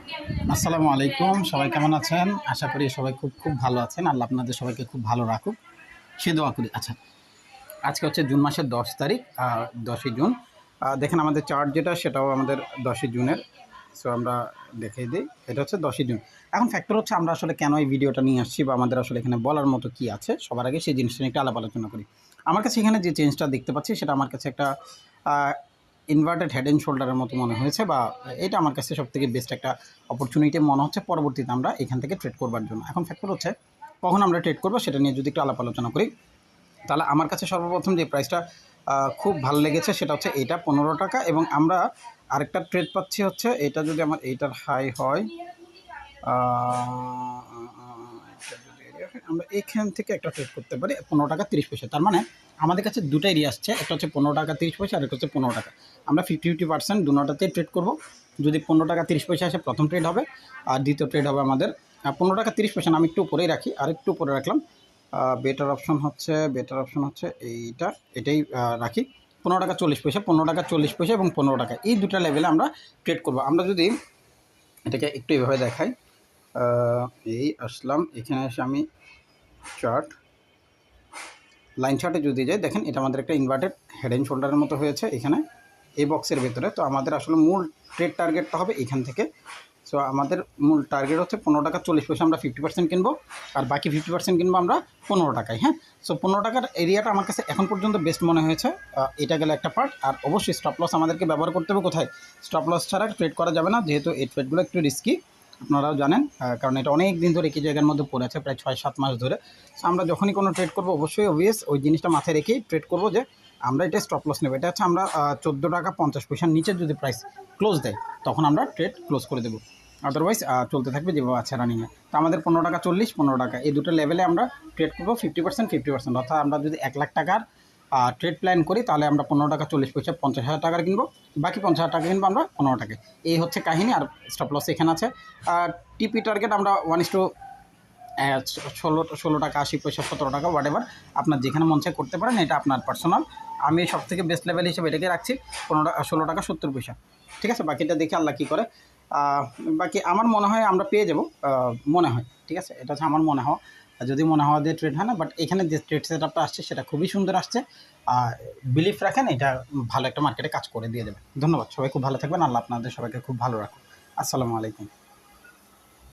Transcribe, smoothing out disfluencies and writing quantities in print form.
আসসালামু আলাইকুম। সবাই কেমন আছেন? আশা করি সবাই খুব ভালো আছেন। আল্লাহ আপনাদের সবাইকে খুব ভালো রাখুক, সে দোয়া করি। আচ্ছা, আজকে হচ্ছে জুন মাসের 10 তারিখ, 10ই জুন। দেখেন আমাদের চার্ট যেটা সেটাও আমাদের 10ই জুনের। সো আমরা দেখিয়ে দিই, এটা হচ্ছে 10ই জুন। এখন ফ্যাক্টর হচ্ছে আমরা আসলে কেন এই ভিডিওটা নিয়ে আসছি বা আমাদের আসলে এখানে বলার মতো কী আছে, সবার আগে সেই জিনিসটা নিয়ে একটু আলোচনা করি। আমার কাছে এখানে যে চেঞ্জটা দেখতে পাচ্ছি সেটা আমার কাছে একটা ইনভার্টেড হেড অ্যান্ড শোল্ডারের মতো মনে হয়েছে, বা এটা আমার কাছে সবথেকে বেস্ট একটা অপরচুনিটি মনে হচ্ছে পরবর্তীতে আমরা এখান থেকে ট্রেড করবার জন্য। এখন ফ্যাক্টর হচ্ছে কখন আমরা ট্রেড করবো সেটা নিয়ে যদি একটু আলোচনা করি, তাহলে আমার কাছে সর্বপ্রথম যে প্রাইসটা খুব ভালো লেগেছে সেটা হচ্ছে এটা 15 টাকা। এবং আমরা আরেকটা ট্রেড পাচ্ছি হচ্ছে এটা যদি আমার এইটার হাই হয়, আমরা এখান থেকে একটা ট্রেড করতে পারি 15 টাকা 30 পয়সা। তার মানে আমাদের কাছে দুটো এরিয়া আসছে, একটা হচ্ছে 15 টাকা 30 পয়সা আর একটা হচ্ছে 15 টাকা। আমরা 50-50% দুটাতেই ট্রেড করব। যদি 15 টাকা 30 পয়সা আসে প্রথম ট্রেড হবে, আর দ্বিতীয় ট্রেড হবে আমাদের 15 টাকা 30 পয়সা। আমি একটু উপরেই রাখি, আর একটু উপরে রাখলাম। বেটার অপশন হচ্ছে এটাই রাখি 15 টাকা 40 পয়সা, 15 টাকা 40 পয়সা এবং 15 টাকা, এই দুটো লেভেলে আমরা ট্রেড করব। আমরা যদি এটাকে একটু এভাবে দেখাই, এই আসলাম এখানে এসে আমি লাইন চার্টে যদি যাই, দেখেন এটা আমাদের একটা ইনভার্টেড হেড অ্যান্ড শোল্ডারের মতো হয়েছে এখানে এই বক্সের ভেতরে। তো আমাদের আসলে মূল ট্রেড টার্গেটটা হবে এখান থেকে। সো আমাদের মূল টার্গেট হচ্ছে 15 টাকা 40 পয়সা আমরা 50% কিনবো, আর বাকি 50% কিনবো আমরা 15 টাকায়। হ্যাঁ, সো 15 টাকার এরিয়াটা আমার কাছে এখন পর্যন্ত বেস্ট মনে হয়েছে। এটা গেলে একটা পার্ট। আর অবশ্যই স্টপ লস আমাদেরকে ব্যবহার করতে হবে। কোথায়? স্টপ লস ছাড়া ট্রেড করা যাবে না, যেহেতু এই ট্রেডগুলো একটু রিস্কি, আপনারাও জানেন। কারণ এটা অনেক দিন ধরে একই জায়গার মধ্যে পড়ে আছে, প্রায় 6-7 মাস ধরে। সো আমরা যখনই কোনো ট্রেড করবো অবশ্যই ওই জিনিসটা মাথায় রেখেই ট্রেড করবো যে আমরা এটা স্টপ লস নেবো। এটা হচ্ছে আমরা 14 টাকা 50 পয়সার নিচে যদি প্রাইস ক্লোজ দেয় তখন আমরা ট্রেড ক্লোজ করে দেবো, আদারওয়াইজ চলতে থাকবে যেভাবে আছে রানিংয়ে। তো আমাদের 15 টাকা 40, 15 টাকা এই দুটো লেভেলে আমরা ট্রেড করবো 50%। অর্থাৎ আমরা যদি 1 লাখ টাকার ট্রেড প্ল্যান করি তাহলে আমরা 15 টাকা 40 পয়সা 50,000 টাকার কিনবো, বাকি 50,000 টাকা কিনবো আমরা 15 টাকায়। এই হচ্ছে কাহিনী। আর স্টপ লস এখানে আছে। টিপি টার্গেট আমরা 1:16 টাকা 80 পয়সা 17 টাকা হোয়াটএভার আপনার যেখানে মন চায় করতে পারেন, এটা আপনার পার্সোনাল। আমি সব থেকে বেস্ট লেভেল হিসেবে এটাকে রাখছি 16 টাকা 70 পয়সা। ঠিক আছে, বাকিটা দেখি আল্লাহ কী করে। বাকি আমার মনে হয় আমরা পেয়ে যাব, মনে হয়। ঠিক আছে, এটা হচ্ছে আমার মনে হওয়া। যদি মনে হওয়া দিয়ে ট্রেড হয় না, বাট এখানে যে ট্রেড সেট আপটা আসছে সেটা খুবই সুন্দর আসছে। বিলিফ রাখেন এটা ভালো একটা মার্কেটে কাজ করে দিয়ে দেবে। ধন্যবাদ, সবাই খুব ভালো থাকবেন। আল্লাহ আপনাদের সবাইকে খুব ভালো রাখুন। আসসালামু আলাইকুম।